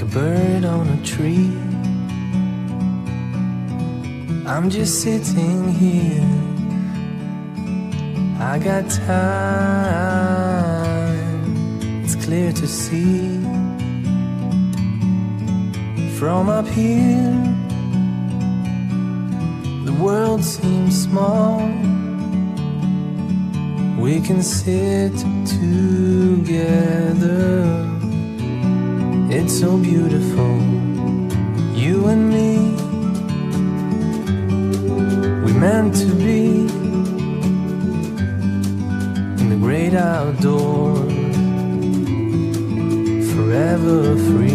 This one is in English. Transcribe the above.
a bird on a tree. I'm just sitting here, I got time, it's clear to see. From up here, the world seems small. We can sit together, it's so beautiful, you and me. We meant to be in the great outdoors, forever free.